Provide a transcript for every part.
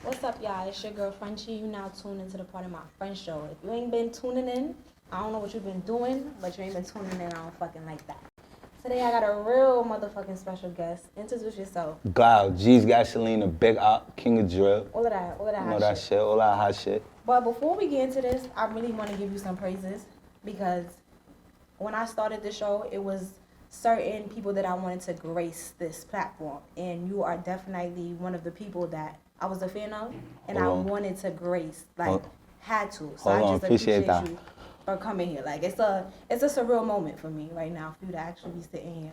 What's up, y'all? It's your girl Frenchie. You now tuned into the part of my friend show. If you ain't been tuning in, I don't know what you've been doing, but you ain't been tuning in. I don't fucking like that. Today I got a real motherfucking special guest. Introduce yourself. Wow, Jezz Gasolina, Big Op, King of Drill. All of that All that shit, all that hot shit. But before we get into this, I really want to give you some praises because when I started the show, it was certain people that I wanted to grace this platform, and you are definitely one of the people that I was a fan of, and I wanted to grace, had to. So I just appreciate you for coming here. Like it's a surreal moment for me right now for you to actually be sitting here.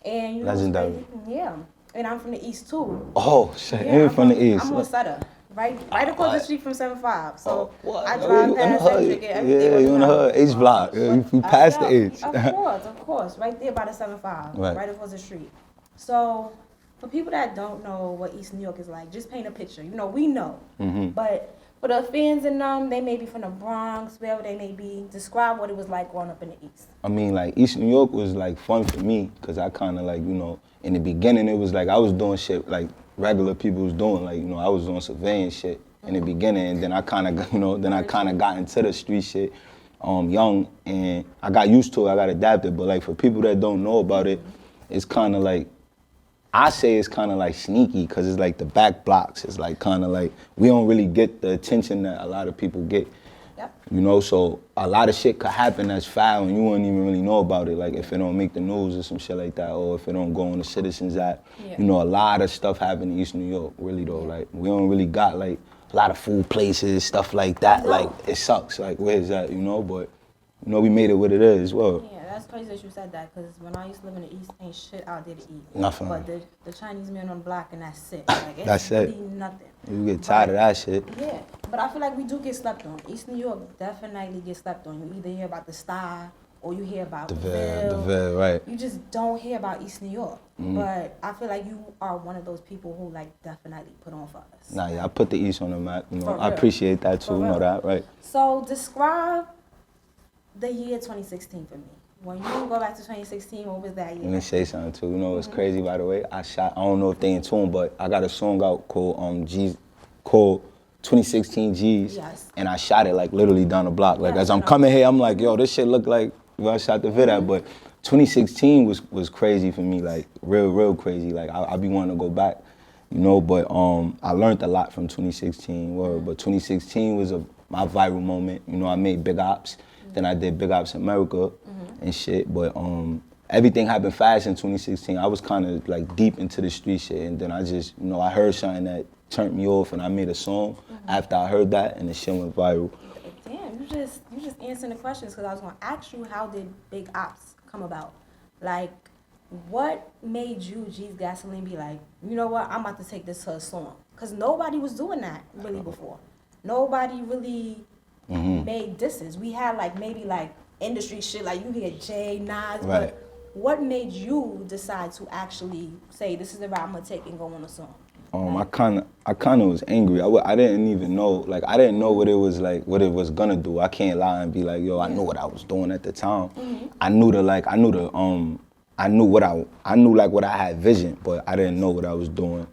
And you legendary. Yeah, and I'm from the East too. Oh shit, yeah, from the East. I'm on Sutter. Right across the street from 75. So I you drive past Centric every day. Yeah, you in the hood, H block. Yeah, you passed the H. Of course. Right there by the 75. Right across the street. So for people that don't know what East New York is like, just paint a picture. You know, we know. Mm-hmm. But for the fans in them, they may be from the Bronx, wherever they may be. Describe what it was like growing up in the East. I mean, like, East New York was, like, fun for me because I kind of, like, you know, in the beginning, it was like I was doing shit, like, regular people was doing. Like, you know, I was doing surveying shit in the beginning, and then I kind of, you know, got into the street shit young, and I got used to it, I got adapted. But, like, for people that don't know about it, it's kind of like, I say it's kind of like sneaky because it's like the back blocks. It's like kind of like we don't really get the attention that a lot of people get. Yep. You know, so a lot of shit could happen that's foul and you wouldn't even really know about it. Like if it don't make the news or some shit like that, or if it don't go on the Citizens Act. Yeah. You know, a lot of stuff happen in East New York, really though. Like we don't really got like a lot of food places, stuff like that. No. Like it sucks. Like where's that, you know? But you know, we made it what it is. Well. Yeah, that's crazy that you said that, because when I used to live in the East, ain't shit out there to eat. Nothing. But the Chinese men on the block, and that's it. Like, it's that's really it. Nothing. You get tired of that shit. Yeah, but I feel like we do get slept on. East New York definitely gets slept on. You either hear about the Star or you hear about the Ville, right. You just don't hear about East New York. Mm-hmm. But I feel like you are one of those people who like definitely put on for us. Nah, yeah, I put the East on the map. You know, I appreciate that too. You know that, right? So describe the year 2016 for me. When you go back to 2016, what was that year? Let me say something too. You know what's crazy, by the way? I don't know if they in tune, but I got a song out called 2016 Jezz. Yes. And I shot it like literally down the block. Like as I'm coming here, I'm like, yo, this shit look like where I shot the vid at. But 2016 was crazy for me, like real crazy. Like I be wanting to go back, you know, but I learned a lot from 2016. But 2016 was my viral moment. You know, I made Big Ops. Then I did Big Ops America and shit, but everything happened fast in 2016. I was kind of like deep into the street shit, and then I just, you know, I heard something that turned me off, and I made a song after I heard that, and the shit went viral. Damn, you just answering the questions, because I was gonna ask you, how did Big Ops come about? Like, what made you, Jezz Gasoline, be like, you know what, I'm about to take this to a song? Because nobody was doing that really before. Nobody really made disses. We had like maybe like industry shit, like you hear Jay, Nas, but what made you decide to actually say this is the route I'm gonna take and go on a song? I kind of was angry. I didn't even know, like I didn't know what it was like, what it was gonna do. I can't lie and be like, yo, I knew what I was doing at the time. I knew what I had vision, but I didn't know what I was doing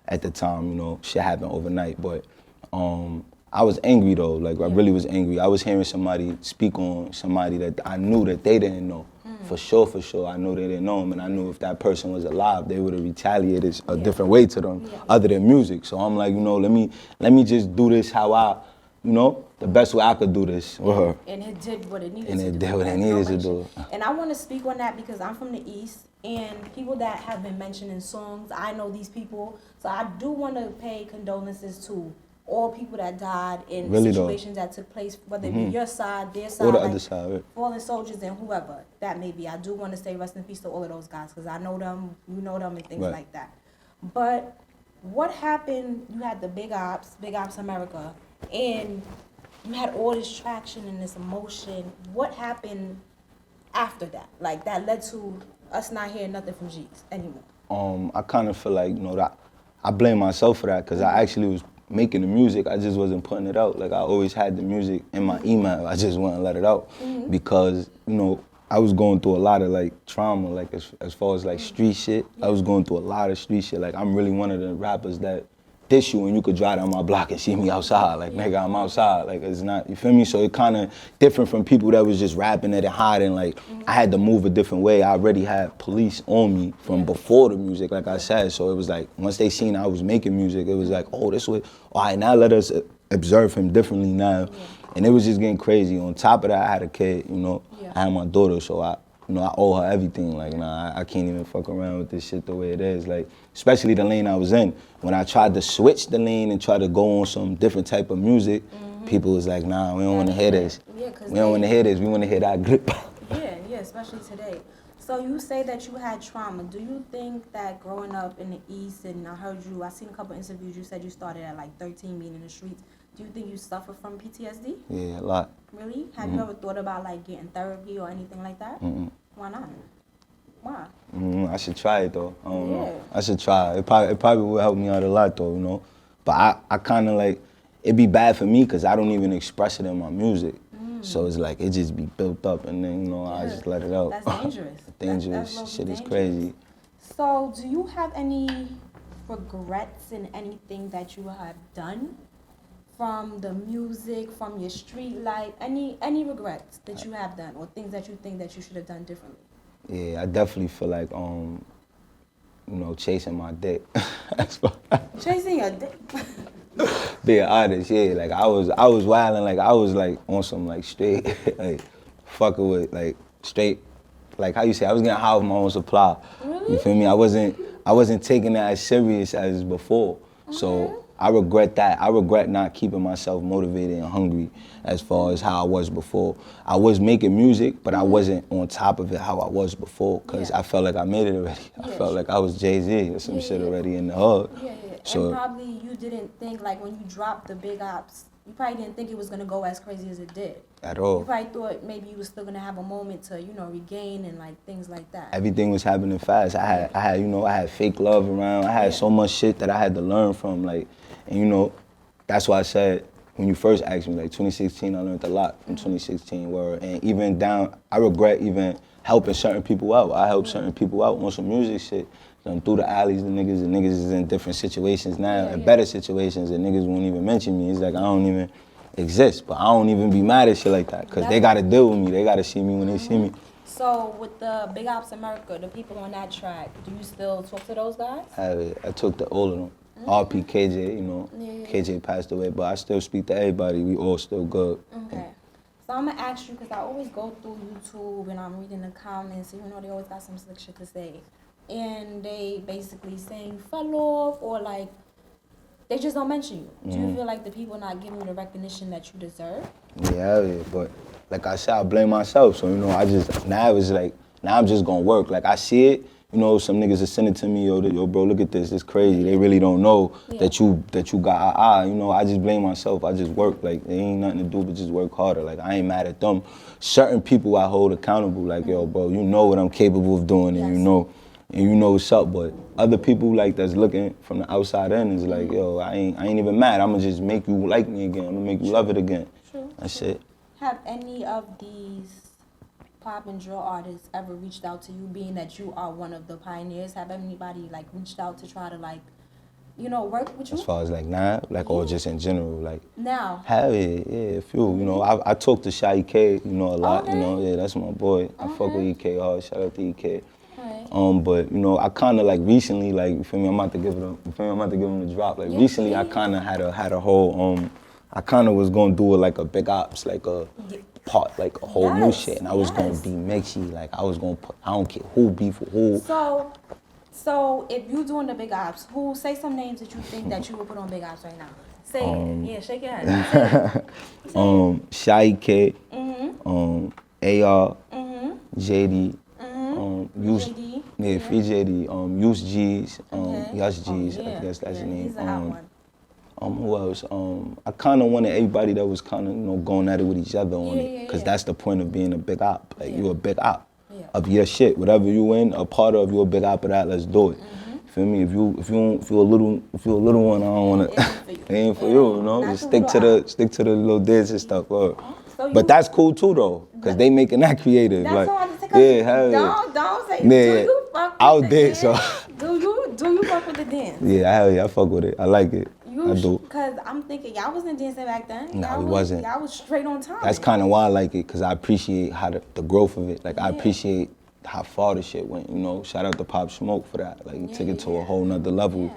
at the time. You know, shit happened overnight, but I was angry though, like I really was angry. I was hearing somebody speak on somebody that I knew that they didn't know. For sure, I knew they didn't know him, and I knew if that person was alive, they would have retaliated a different way to them, other than music. So I'm like, you know, let me just do this how I, you know, the best way I could do this with her. And it did what it needed to do. And it did what it needed to do. And I want to speak on that because I'm from the East, and people that have been mentioned in songs, I know these people, so I do want to pay condolences to all people that died in situations that took place, whether it be your side, their side, or the other side, right? Fallen soldiers and whoever that may be. I do want to say rest in peace to all of those guys, because I know them, you know them, and things like that. But what happened? You had the Big Ops America, and you had all this traction and this emotion. What happened after that? Like that led to us not hearing nothing from Jezz anymore. I kind of feel like, you know, that I blame myself for that, because I actually was making the music, I just wasn't putting it out. Like I always had the music in my email, I just wouldn't let it out because, you know, I was going through a lot of like trauma, like as far as like street shit. I was going through a lot of street shit. Like I'm really one of the rappers that diss you and you could drive down my block and see me outside. Like, nigga, I'm outside. Like, it's not, you feel me? So it kind of different from people that was just rapping it and hiding. Like, I had to move a different way. I already had police on me from before the music, like I said. So it was like, once they seen I was making music, it was like, oh, this way, all right, now let us observe him differently now. And it was just getting crazy. On top of that, I had a kid, you know. I had my daughter, so I owe her everything. Like, nah, I can't even fuck around with this shit the way it is. Like, especially the lane I was in. When I tried to switch the lane and try to go on some different type of music, people was like, nah, we don't want to hear this. We don't want to hear this. We want to hear that grip. Yeah, especially today. So you say that you had trauma. Do you think that growing up in the East, and I seen a couple interviews, you said you started at like 13 being in the streets. Do you think you suffer from PTSD? Yeah, a lot. Really? Have you ever thought about like getting therapy or anything like that? Why not? Why? I should try it though. I don't know. I should try. It probably would help me out a lot though, you know. But I kind of like, it'd be bad for me because I don't even express it in my music. So it's like, it just be built up and then, you know, I just let it out. That's dangerous. Dangerous. That's Shit is dangerous. crazy. So do you have any regrets in anything that you have done? From the music, from your street life, any regrets that you have done or things that you think that you should have done differently? Yeah, I definitely feel like, you know, chasing my dick. Chasing your dick? Being honest, yeah. Like, I was wilding, like, I was, like, on some, like, straight, like, fucking with, like, straight, like, how you say, I was getting high with my own supply. Really? You feel me? I wasn't taking that as serious as before. So I regret that. I regret not keeping myself motivated and hungry as far as how I was before. I was making music, but I wasn't on top of it how I was before because I felt like I made it already. I felt like I was Jezz or some shit already in the hood. So, and probably you didn't think, like, when you dropped the Big Ops, you probably didn't think it was going to go as crazy as it did. At all. You probably thought maybe you were still going to have a moment to, you know, regain and, like, things like that. Everything was happening fast. I had, you know, I had fake love around. I had so much shit that I had to learn from, like, and, you know, that's why I said, when you first asked me, like, 2016, I learned a lot from 2016, and even down, I regret even helping certain people out. I helped certain people out on some music shit. Through the alleys, the niggas is in different situations now, in better situations, and niggas won't even mention me. It's like I don't even exist, but I don't even be mad at shit like that, because they gotta deal with me. They gotta see me when they see me. So with the Big Ops America, the people on that track, do you still talk to those guys? I took to all of them. RP KJ, you know, KJ passed away, but I still speak to everybody. We all still good. Okay. So I'm gonna ask you, because I always go through YouTube and I'm reading the comments, and you know they always got some slick shit to say. And they basically saying fell off, or like they just don't mention you. Do you feel like the people not giving you the recognition that you deserve? Yeah, but like I said, I blame myself. So, you know, now I'm just gonna work. Like, I see it, you know, some niggas are sending to me, yo, bro, look at this, it's crazy. They really don't know that you got, you know, I just blame myself. I just work. Like, there ain't nothing to do but just work harder. Like, I ain't mad at them. Certain people I hold accountable, like, yo, bro, you know what I'm capable of doing, and you know what's up, but other people like that's looking from the outside in is like, yo, I ain't even mad. I'ma just make you like me again. I'ma make you love it again. True. That's it. Have any of these pop and drill artists ever reached out to you, being that you are one of the pioneers? Have anybody like reached out to try to, like, you know, work with you? As far as like now, like, or just in general, like. Now. Have it, yeah, a few. You know, I talk to Shy EK, you know, a lot. You know, yeah, that's my boy. I fuck with EK hard. Shout out to EK. But you know, I kind of like recently, like, you feel me? I'm about to give him the drop. Like recently, I kind of had a whole I kind of was gonna do it like a Big Ops, like a part, like a whole new shit, and I was gonna be mixy. Like I was gonna put, I don't care who beef with who. So if you doing the Big Ops, say some names that you think that you would put on Big Ops right now. Say it. Yeah, shake your head. Shy EK, AR, JD. Free JD, Use G's, Yash G's, I guess that's his name. He's a hot one. Who else? I kind of wanted everybody that was kind of, you know, going at it with each other on it, because that's the point of being a big op. Like, you a big op of your shit. Whatever you in, a part of, you a big op of that. Let's do it. Feel me? If you a little one, I don't wanna. It ain't for you, you know. Just stick to the little dance and stuff. But that's cool too, though, because they making that creative. That's like, all I'm saying. hell yeah. Don't say. Yeah, do you fuck with I'll the dance, dance? so. Do you fuck with the dance? Yeah, hell yeah, I fuck with it. I like it. I do. Because I'm thinking y'all wasn't dancing back then. Nah, we wasn't. Y'all was straight on time. That's kind of why I like it, because I appreciate how the growth of it. Like, I Yeah. appreciate how far the shit went, you know? Shout out to Pop Smoke for that. Like, he took it to a whole nother level. Yeah.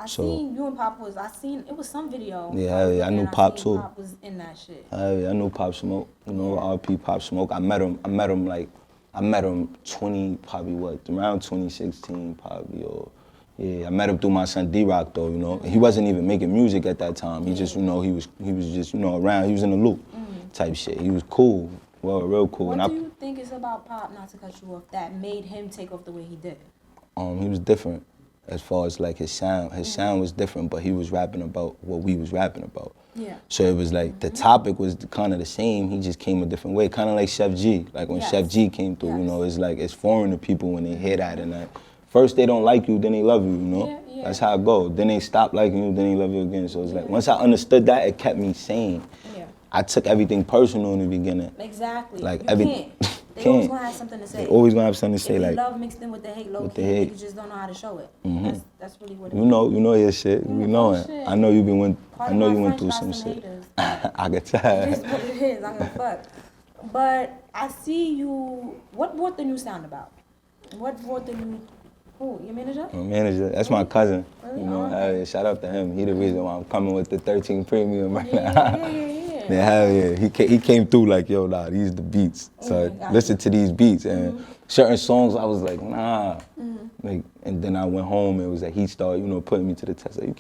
I So- seen you and Pop it was some video. Yeah, I knew and Pop seen too. Pop was in that shit. I knew Pop Smoke, you know, RP Pop Smoke. I met him 20, probably what, around 2016 probably, or, yeah, I met him through my son D-Rock though, you know. He wasn't even making music at that time. He just, you know, he was just, you know, around, he was in the loop type shit. He was cool, well, real cool. What And do you think is about Pop, not to cut you off, that made him take off the way he did? He was different as far as like his sound. His sound was different, but he was rapping about what we was rapping about. Yeah. So it was like the topic was kind of the same. He just came a different way, kind of like Chef G. Like when Yes. Chef G came through, you Yes. know, it's like it's foreign to people when they hear that, and like first they don't like you, then they love you, you know. Yeah. That's how it goes. Then they stop liking you, then they love you again. So it's like once I understood that, it kept me sane. Yeah. I took everything personal in the beginning. Exactly. Like you everything. can't. They always gonna have something to say. They always gonna have something to say, if like love mixed in with the hate, low with key, the hate. you just don't know how to show it. That's really what it you is. know your shit. You We know know it. shit. I know you been went. Part I of know my you went French through got some shit. haters. I can It tell. is what it is. I don't give a fuck. But I see you. What brought the new sound about? What brought the new? Who? Your manager? My manager, that's my cousin. Really? You know, Oh, hell okay. yeah, shout out to him. He the reason why I'm coming with the 13 premium right Yeah, now. yeah. Hell yeah. He came through like, yo, nah, these the beats. So got listen to these beats. And certain songs I was like, nah. Like, and then I went home and it was like he started, you know, putting me to the test. Like, you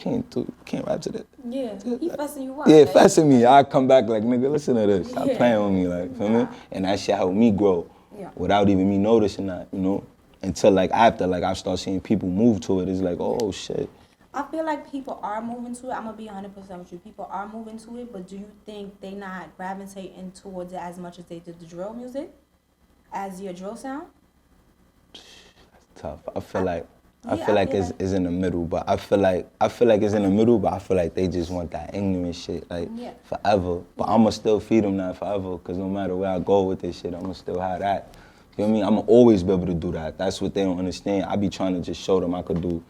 can't rap to that. Yeah, he fussing you up. Yeah, right? fessing me. I come back like, nigga, listen to this. Stop Yeah. playing with me, like, feel me? And that shit helped me grow Yeah. without even me noticing that, you know? Until like after, like I start seeing people move to it. It's like, oh shit. I feel like people are moving to it. I'm gonna be 100% with you. People are moving to it, but do you think they not gravitating towards it as much as they did the drill music, as your drill sound? Tough. I feel like Yeah, it's in the middle, but I feel like it's in the middle, but I feel like they just want that ignorant shit like forever. But I'ma still feed them that forever, cause no matter where I go with this shit, I'ma still have that. You know what I mean? I'ma always be able to do that. That's what they don't understand. I be trying to just show them I could do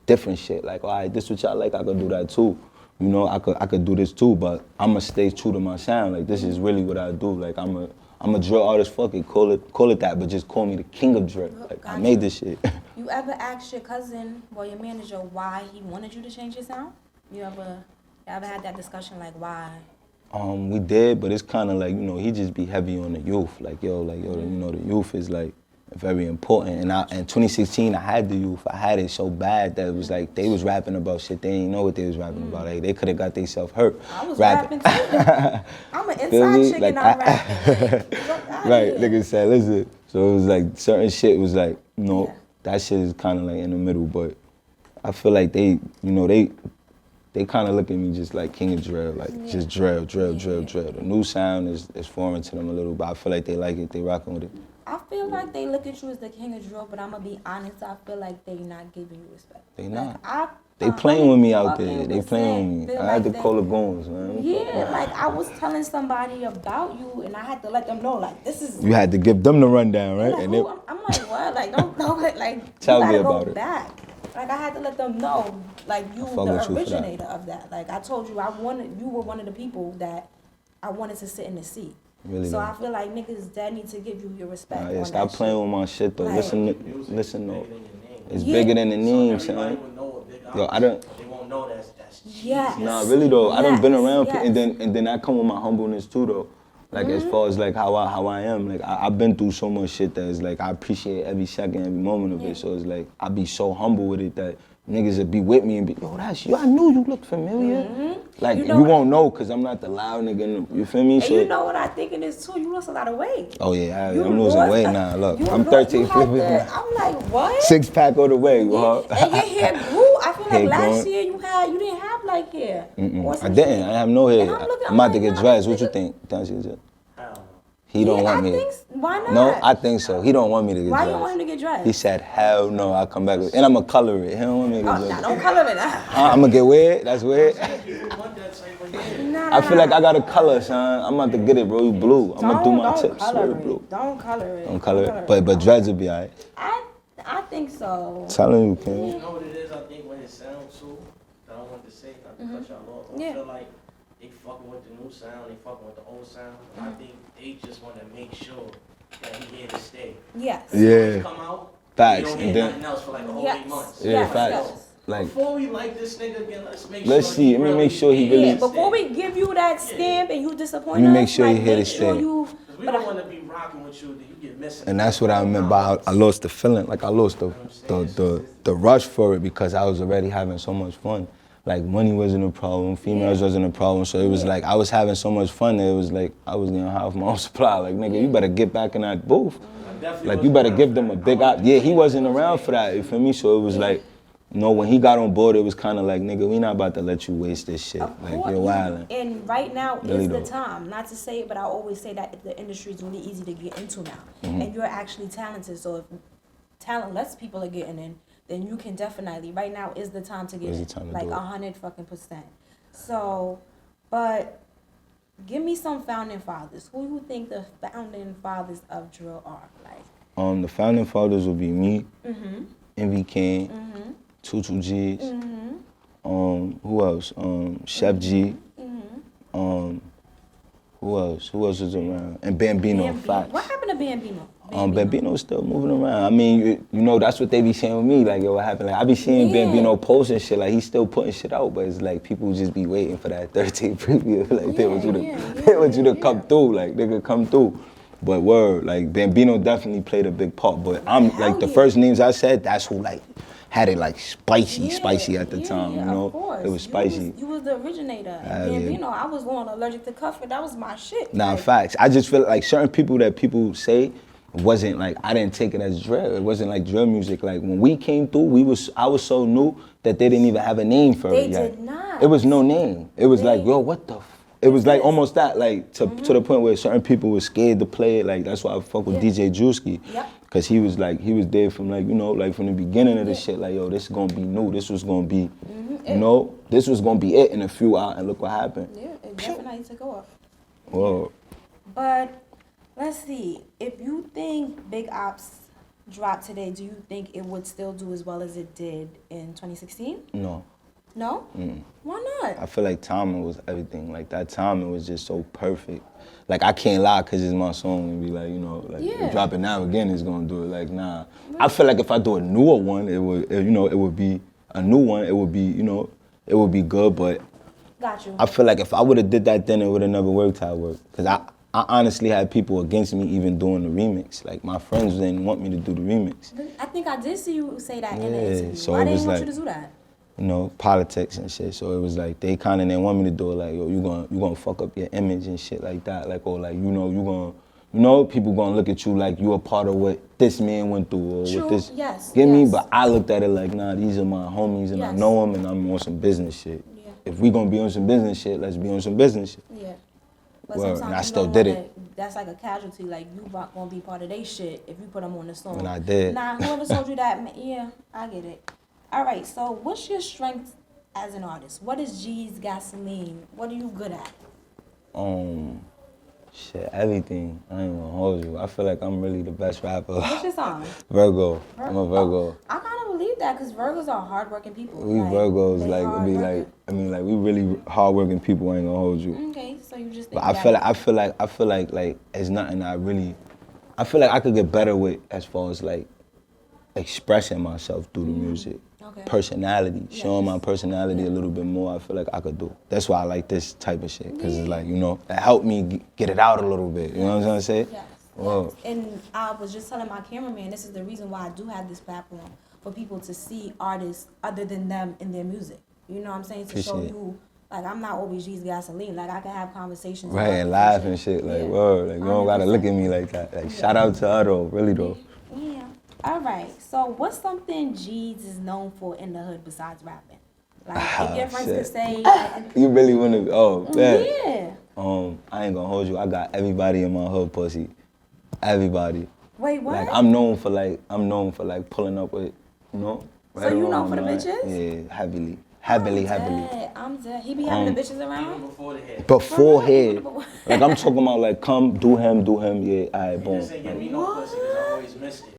different shit. Like, all right, this what y'all like, I could do that too. You know, I could do this too, but I'ma stay true to my sound. Like, this is really what I do. Like, I'm a drill artist, fuck it, call it that, but just call me the king of drill. Like, I made this shit. You ever asked your cousin or your manager why he wanted you to change your sound? You ever had that discussion, like why? We did, but it's kind of like, you know, he just be heavy on the youth. Like, yo, you know, the youth is like very important. And in 2016, I had the youth. I had it so bad that it was like they was rapping about shit. They didn't know what they was rapping about. Like, they could have got themselves hurt. I was rapping too. I'm an inside chick and I'm rapping. Right, nigga said, listen. So it was like certain shit was like, you know, that shit is kind of like in the middle. But I feel like they, you know, they kind of look at me just like king of drill, like just drill. The new sound is foreign to them a little, but I feel like they like it. They rocking with it. I feel like they look at you as the king of drill, but I'm gonna be honest. I feel like they not giving you respect. They not. Like, They playing with me out there. They 100% playing with me. feel I had to like call the goons, man. Yeah, like I was telling somebody about you, and I had to let them know, like this is. You had to give them the rundown, right? Like, And who? I'm like, what? Like, don't like. Tell you me gotta about go it. back. Like I had to let them know, like you fuck the with you for that. originator of that. Like I told you, you were one of the people that I wanted to sit in the seat. Really so though. I feel like niggas that need to give you your respect. Nah, yeah, on stop that playing shit. with my shit though. Like, Listen though. It's Yeah. bigger than the name, So son. everybody would know what Big Yo, Op I don't. is. They won't know that's cheese. Yes. Nah, really though. I done been Yes, around, yes. and then I come with my humbleness too though. Like as far as like how I am, like I've been through so much shit that is like I appreciate every second, every moment of it. So it's like I be so humble with it that niggas would be with me and be, yo, that's you. I knew you looked familiar. Like You you, know what? won't know because I'm not the loud nigga. You feel me? And So you know what I think it is too? You lost a lot of weight. oh yeah, You I'm losing lost- weight now. Look, you I'm lost- 13, you had 15. to- I'm like, what? 6-pack all the way, bro. And your hair grew. I feel like Hair last growing. year you didn't have like hair. Or I some didn't. shit. I have no hair. And I'm looking- I'm about to like, get nah, dressed. What this you nigga- think? Don't you just- I don't know. He don't Yeah, want I me. think why not? No, I think so. He don't want me to get Why dressed. you don't want him to get dressed? He said, hell no, I'll come back with, and I'm gonna color it. He don't want me to get Oh, nah, dressed. don't color it. I'm gonna get weird. That's weird. You want that type of hair. Nah, I feel like I got a color, son. I'm about to get it, bro. You blue. I'm gonna do my don't tips. color Swear it. blue. Don't color it. Don't color it. But dreads will be alright. I think so. Telling you, You King. know what it is, I think, when it sounds too? I don't want to say say, not to cut y'all off. Yeah. I feel like they fucking with the new sound, they fucking with the old sound. I think they just want to make sure that he here to stay. Yes. Yeah. Come out, Facts. you don't And hear then, nothing else for like a whole Yes. 8 months. yeah, Yes, facts. yes. Like, Before we like this nigga again, let's make Let's sure see. he Let me really make sure he here really- Yeah, to before stay. we give you that stamp and you disappoint Let me us, make sure like, he here to make sure stay. you. 'Cause we But don't want to be rocking with you, that you get missing. and that's what I meant by I lost the feeling. Like I lost the rush for it because I was already having so much fun. Like money wasn't a problem, females wasn't a problem. So it was like I was having so much fun that it was like I was gonna have my own supply. Like nigga, you better get back in that booth. Like you better give them a big op. Yeah, he wasn't around for that. You feel me? So it was like, you know, when he got on board, it was kind of like, nigga, we not about to let you waste this shit. Of Like course, you're wildin'. And right now Really is the though. time. Not to say it, but I always say that the industry is really easy to get into now, Mm-hmm. and you're actually talented. So if talentless people are getting in, then you can definitely. Right now is the time to get Is in, the time to like do it. 100%. So, but give me some founding fathers. Who you think the founding fathers of drill are? Like, The founding fathers would be me, mm-hmm, Envy King, mm-hmm, Tutu G's, mm-hmm, who else? Chef G, mm-hmm. who else? Who else is around? And Bambino, facts. What happened to Bambino? Bambino's still moving around. I mean, you know, that's what they be saying with me. Like, yo, what happened? Like, I be seeing Yeah. Bambino post and shit. Like, he's still putting shit out, but it's like people just be waiting for that 13 preview. Like, they want you to, they want you to come through. Like, they could come through. But word, like, Bambino definitely played a big part. But I'm like the first names I said, that's who like had it like spicy at the time. You know, of course. it was spicy. You was the originator. Yeah. Bambino, I was going allergic to cuff, that was my shit. Nah, like, facts. I just feel like certain people that people say wasn't like, I didn't take it as drill. It wasn't like drill music. Like when we came through, I was so new that they didn't even have a name for They it yet. did not. It was no name. It was like, yo, what the it was like almost that, like to the point where certain people were scared to play it. Like that's why I fuck with DJ Drewski. Yep. Cause he was there from like, you know, like from the beginning of the shit, like, yo, this is gonna be new. This was gonna be, you know, this was gonna be it in a few hours, and look what happened. Yeah, it definitely took off. Whoa. But let's see. If you think Big Ops dropped today, do you think it would still do as well as it did in 2016? No. No? Why not? I feel like timing was everything. Like that timing was just so perfect. Like I can't lie because it's my song and be like, you know, like drop it now again is gonna do it. Like nah. I feel like if I do a newer one, it would, you know, it would be a new one. It would be, you know, it would be good. But Got you. I feel like if I would have did that then, it would have never worked how it worked. Because I honestly had people against me even doing the remix. Like my friends didn't want me to do the remix. I think I did see you say that in the Yeah, interview. so Why it they was didn't want like- you to do that? You know, politics and shit. So it was like they kind of didn't want me to do it. Like, yo, you gonna fuck up your image and shit like that. Like, or like, people gonna look at you like you a part of what this man went through or True, what this. yes, Get me? yes. But I looked at it like, nah, these are my homies and I Yes. know them and I'm on some business shit. Yeah. If we gonna be on some business shit, let's be on some business shit. Yeah. But Word, sometimes and I you still don't did wanna- it. That's like a casualty. Like you not gonna be part of their shit if you put them on the song. And I did. Nah, whoever told you that? Yeah, I get it. All right. So, what's your strength as an artist? What is G's Gasoline? What are you good at? Shit, everything. I ain't gonna hold you. I feel like I'm really the best rapper. What's your song? Virgo. I'm a Virgo. I kind of believe that because Virgos are hardworking people. We Virgos, they like, it be like, hardworking. I mean, like, we really hardworking people. I ain't gonna hold you. Okay, so you just think But I that- feel like it's nothing I really, I feel like I could get better with as far as like expressing myself through the music. Okay. Personality, showing my Yes. personality a little bit more, I feel like I could do. That's why I like this type of shit, because it's like, you know, it helped me get it out a little bit. You know what I'm trying to say? Yes. Whoa. Yes. And I was just telling my cameraman, this is the reason why I do have this platform, for people to see artists other than them in their music. You know what I'm saying? To show Appreciate it. you, like, I'm not always G's Gasoline. Like, I can have conversations. Right, about and different laugh and shit, like, Yeah. whoa, like, you don't gotta look 100%. at me like that. Like, shout out to her though, really though. Yeah. All right. So, what's something G's is known for in the hood besides rapping? Like, if your friends shit. could say, You really wanna, oh, man. yeah. I ain't gonna hold you. I got everybody in my hood pussy. Everybody. Wait, what? Like I'm known for like pulling up with, you know. So you known around for the mine. bitches? Yeah, heavily. I'm dead. He be having the bitches Even around? before the head. Beforehand, like I'm talking about like come do him, yeah, alright, He boom. just ain't give me no pussy because I always missed it.